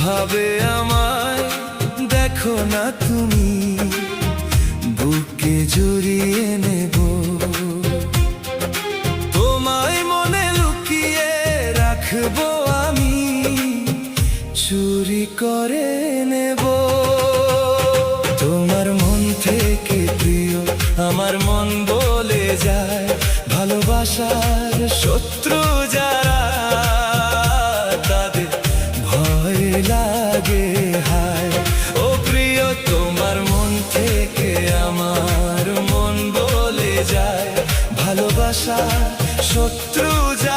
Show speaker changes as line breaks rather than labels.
ভাবে আমায় দেখো না তুমি, বুকে জড়িয়ে নেব তোমায়, মনে লুকিয়ে রাখবো আমি, চুরি করে নেব তোমার মন থেকে প্রিয়। আমার মন বলে যায় ভালোবাসার শত্রু যারা, তাদের ভয় লাগে হায়। ও প্রিয়, তোমার মন থেকে আমার মন বলে যায় ভালোবাসার শত্রু যারা।